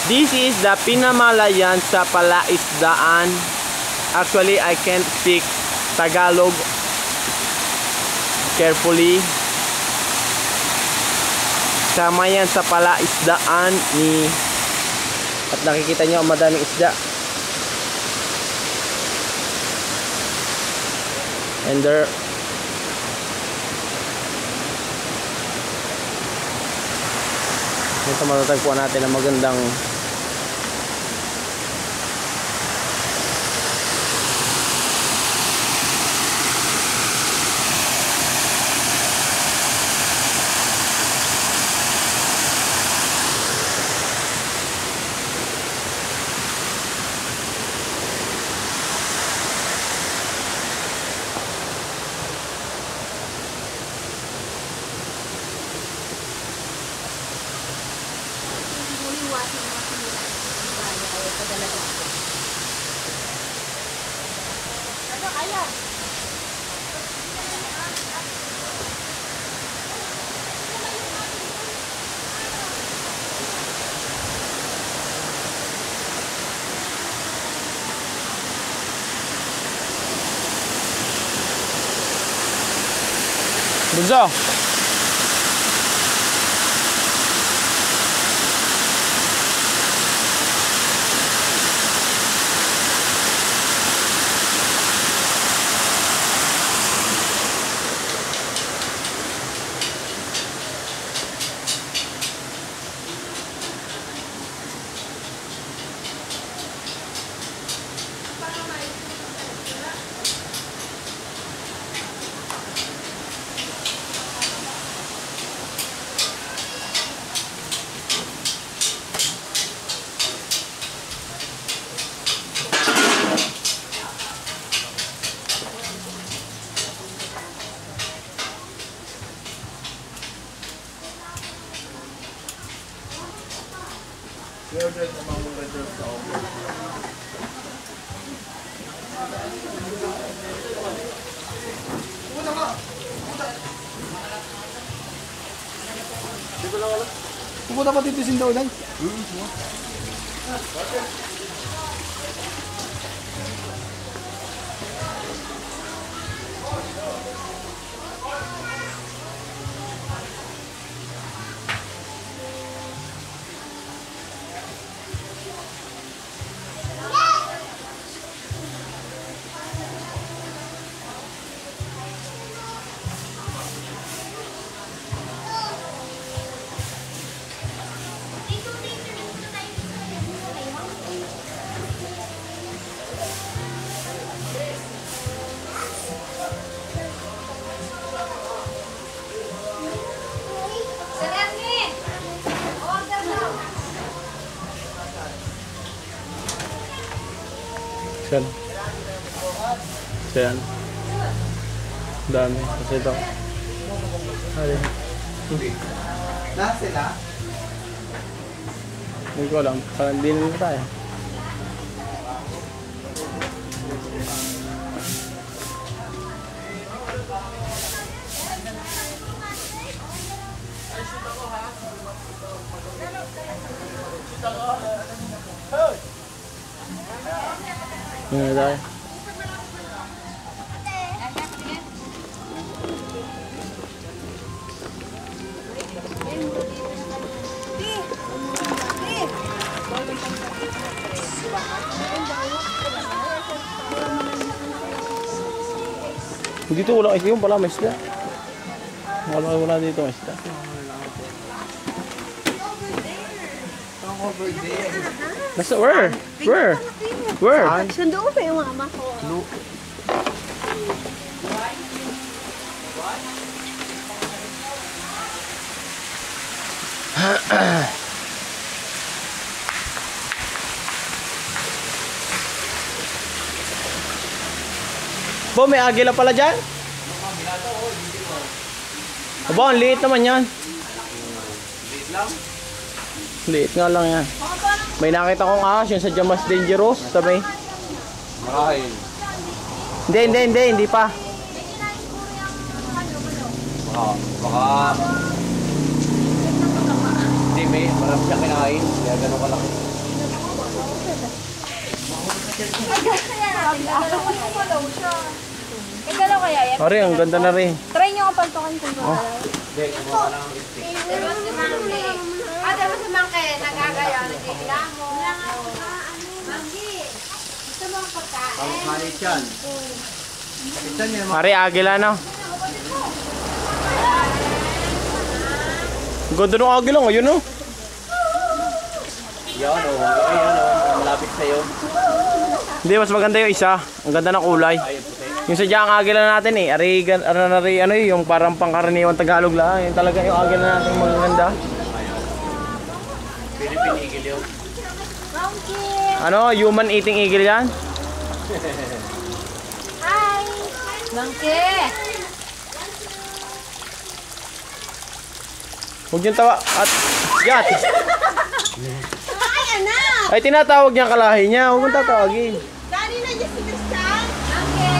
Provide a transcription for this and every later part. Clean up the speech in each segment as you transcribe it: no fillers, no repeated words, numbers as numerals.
This is the pinamalayan sa palaisdaan. Actually, I can't speak Tagalog carefully. Sama yan sa palaisdaan ni, at nakikita nyo ang madaming isda. And there, ito matatagpuan natin ang magandang Bunso. Pupunta pa dito sin daw lang. Yan. Yan. Dami. Kasi ito. Ayun. Lahat sila? Hindi ko alam. Hindi na tayo. Hindi tayo. Dito wala isda, yung pala may isda. Wala dito may isda. Nasa where? Where? Sundo pa yung mama ko. No. Bo, may agila pala dyan? Aba, ang liit naman yan. Liit lang? Liit nga lang yan. May nakita kong ahas, yun sa Jamas Dangerous. Sabi. Marahil. Hindi pa. Baka... Hindi, marami siya kinain. Kaya gano'n kalaki. Gagalaw kaya yan? Ori, ang ganda na rin. Try nyo ang pantukan kung gagalaw. Hindi, kumuha ka lang ng stick. Diba si Mangke? Diba si Mangke? Nagagaya, nagigilamo. Mangke, gusto mo ang pagkain? Pangkalit yan. Itan yan. Ari, agila no? Ganda ng agila ngayon no? Yan o. Ayun o. Malapit sa'yo. Hindi, mas maganda yung isa. Ang ganda ng kulay. Yung sadya ang agila natin eh. Ano yung parang pangkaraniwang Tagalog lang. Yung talaga yung agila natin magaganda. Philippine Eagle yun. Ano, human eating eagle yan? Hi! Mangke! Huwag niyong tawa. At, yan. Ay, anak! Ay, tinatawag niya ang kalahi niya. Huwag mong tatawagin. Dali na dyan si Kristal! Mangke!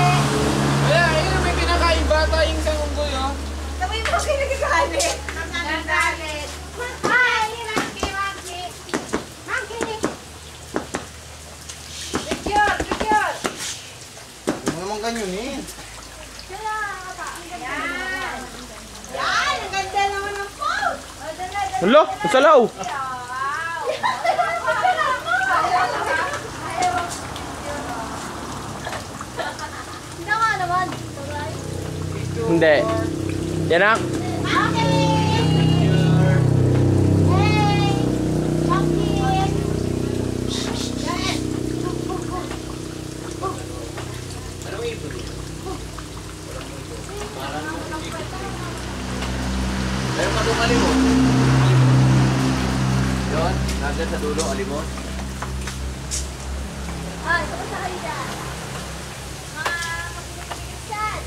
Kaya, ayun may kinakain bata yung isang unggoy o. Sabay mo kayo nagkakalit! Nagalit! Hi! Mangke! Mangke! Mangke! Richard! Richard! Huwag mo naman kanyunin. Yan! Yan! Ang ganda naman ng pose! Hulo, ang salaw. Sino nga naman? Hindi. Yan na. Okay! Hey! Pumpkin! Yes! Anong ibon yun? Meron pa doon alimon. Yun, nandun sa dulo alimon. Ah, ito ko sa kayo dyan. Mga kapilisan!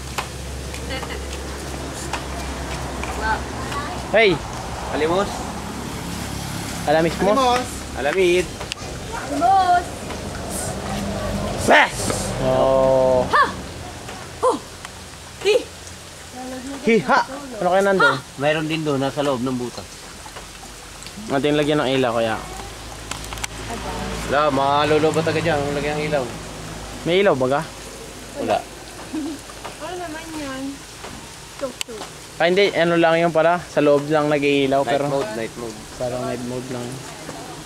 Hey, Alimos. alamis mo. Alamid. Boss! Bes! Oh. Hiha! Ano kayo nandun? Mayroon din doon, nasa loob ng butas. Natin lagyan ng ilaw kaya. Wala, malulubat agad dyan. Ang lagyan ng ilaw. May ilaw baga? Wala. Ano naman yan? Tuk-tuk. Ah, hindi, ano lang yung pala. Sa loob lang nag-iilaw Night pero mode, night mode. parang night mode lang.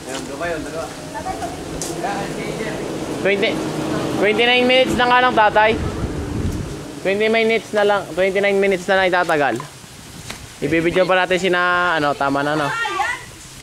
Ayan, doon kayo, dalawa. 29 minutes na nga lang tatay. 29 minutes na lang, 29 minutes na lang itatagal. Ibibidyo pa natin sina, ano, tama na no.